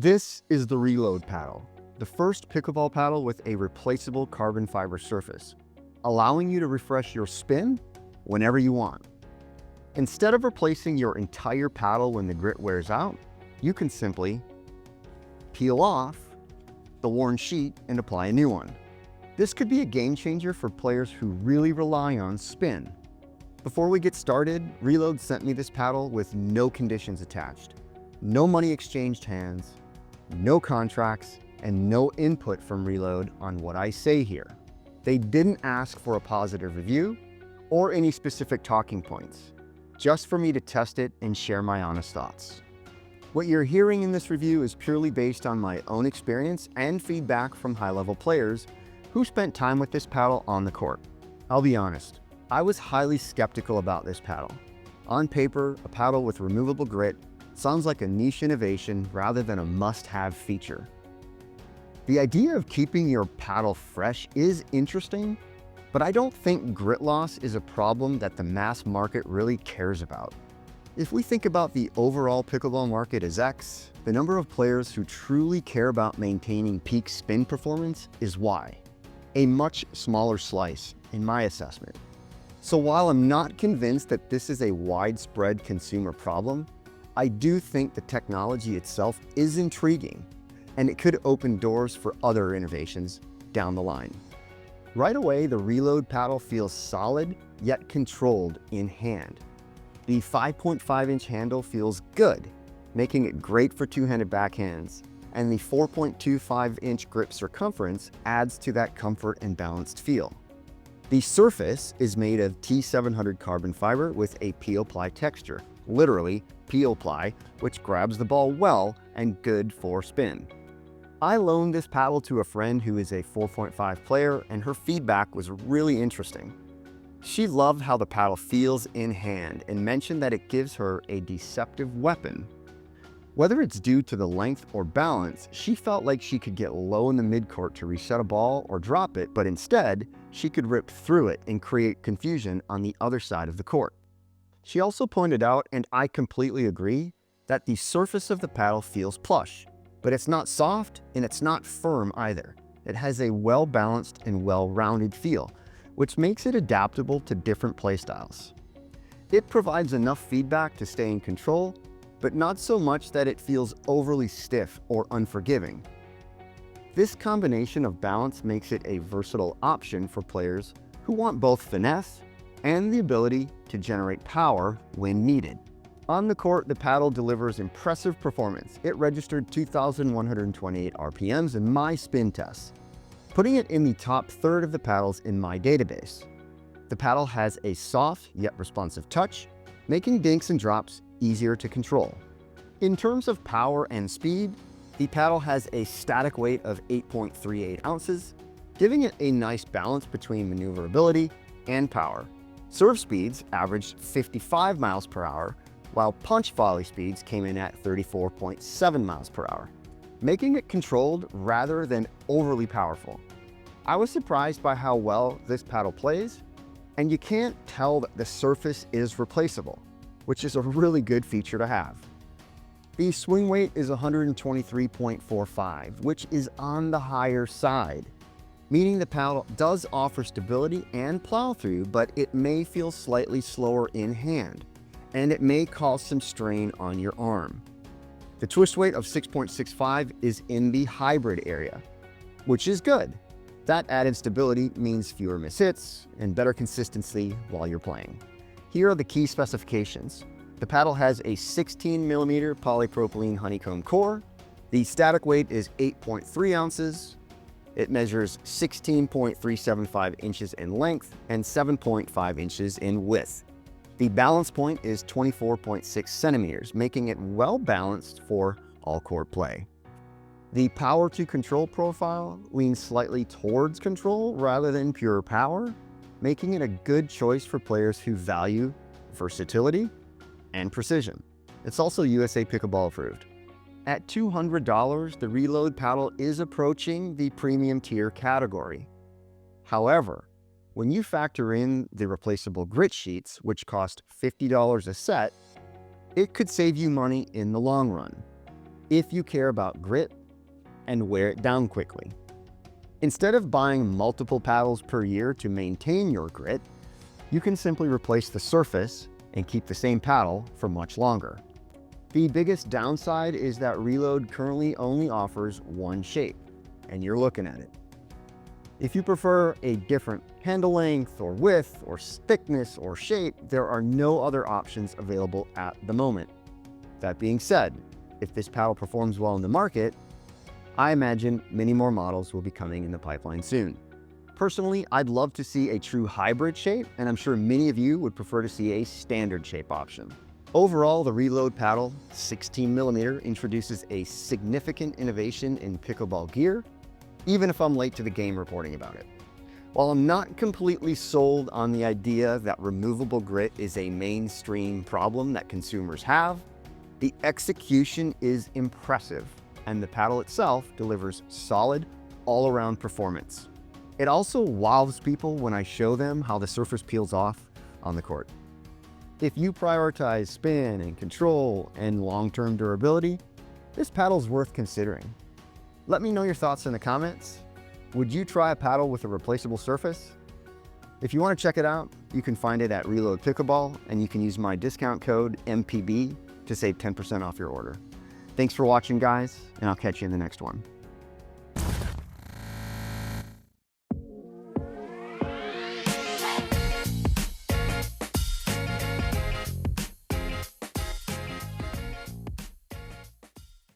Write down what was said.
This is the Reload paddle, the first pickleball paddle with a replaceable carbon fiber surface, allowing you to refresh your spin whenever you want. Instead of replacing your entire paddle when the grit wears out, you can simply peel off the worn sheet and apply a new one. This could be a game changer for players who really rely on spin. Before we get started, Reload sent me this paddle with no conditions attached. No money exchanged hands, no contracts, and no input from Reload on what I say here. They didn't ask for a positive review or any specific talking points, just for me to test it and share my honest thoughts. What you're hearing in this review is purely based on my own experience and feedback from high-level players who spent time with this paddle on the court. I'll be honest, I was highly skeptical about this paddle. On paper, a paddle with removable grit sounds like a niche innovation rather than a must-have feature. The idea of keeping your paddle fresh is interesting, but I don't think grit loss is a problem that the mass market really cares about. If we think about the overall pickleball market as X, the number of players who truly care about maintaining peak spin performance is Y, a much smaller slice in my assessment. So while I'm not convinced that this is a widespread consumer problem, I do think the technology itself is intriguing, and it could open doors for other innovations down the line. Right away, the Reload paddle feels solid, yet controlled in hand. The 5.5-inch handle feels good, making it great for two-handed backhands, and the 4.25-inch grip circumference adds to that comfort and balanced feel. The surface is made of T700 carbon fiber with a peel-ply texture, literally peel-ply, which grabs the ball well and good for spin. I loaned this paddle to a friend who is a 4.5 player, and her feedback was really interesting. She loved how the paddle feels in hand and mentioned that it gives her a deceptive weapon. Whether it's due to the length or balance, she felt like she could get low in the midcourt to reset a ball or drop it, but instead, she could rip through it and create confusion on the other side of the court. She also pointed out, and I completely agree, that the surface of the paddle feels plush, but it's not soft and it's not firm either. It has a well-balanced and well-rounded feel, which makes it adaptable to different playstyles. It provides enough feedback to stay in control, but not so much that it feels overly stiff or unforgiving. This combination of balance makes it a versatile option for players who want both finesse and the ability to generate power when needed. On the court, the paddle delivers impressive performance. It registered 2,128 RPMs in my spin tests, putting it in the top third of the paddles in my database. The paddle has a soft yet responsive touch, making dinks and drops easier to control. In terms of power and speed, the paddle has a static weight of 8.38 ounces, giving it a nice balance between maneuverability and power. Serve speeds averaged 55 miles per hour, while punch volley speeds came in at 34.7 miles per hour, making it controlled rather than overly powerful. I was surprised by how well this paddle plays, and you can't tell that the surface is replaceable, which is a really good feature to have. The swing weight is 123.45, which is on the higher side, meaning the paddle does offer stability and plow through, but it may feel slightly slower in hand, and it may cause some strain on your arm. The twist weight of 6.65 is in the hybrid area, which is good. That added stability means fewer mishits and better consistency while you're playing. Here are the key specifications. The paddle has a 16mm polypropylene honeycomb core. The static weight is 8.3 ounces. It measures 16.375 inches in length and 7.5 inches in width. The balance point is 24.6 centimeters, making it well balanced for all court play. The power to control profile leans slightly towards control rather than pure power, making it a good choice for players who value versatility and precision. It's also USA Pickleball approved. At $200, the Reload paddle is approaching the premium tier category. However, when you factor in the replaceable grit sheets, which cost $50 a set, it could save you money in the long run. if you care about grit and wear it down quickly. Instead of buying multiple paddles per year to maintain your grit, you can simply replace the surface and keep the same paddle for much longer. The biggest downside is that Reload currently only offers one shape, and you're looking at it. If you prefer a different handle length or width or thickness or shape, there are no other options available at the moment. That being said, if this paddle performs well in the market, I imagine many more models will be coming in the pipeline soon. Personally, I'd love to see a true hybrid shape, and I'm sure many of you would prefer to see a standard shape option. Overall, the Reload paddle 16mm introduces a significant innovation in pickleball gear, even if I'm late to the game reporting about it. While I'm not completely sold on the idea that removable grit is a mainstream problem that consumers have, the execution is impressive, and the paddle itself delivers solid, all-around performance. It also wows people when I show them how the surface peels off on the court. If you prioritize spin and control and long-term durability, this paddle's worth considering. Let me know your thoughts in the comments. Would you try a paddle with a replaceable surface? If you want to check it out, you can find it at Reload Pickleball, and you can use my discount code MPB to save 10% off your order. Thanks for watching, guys, and I'll catch you in the next one.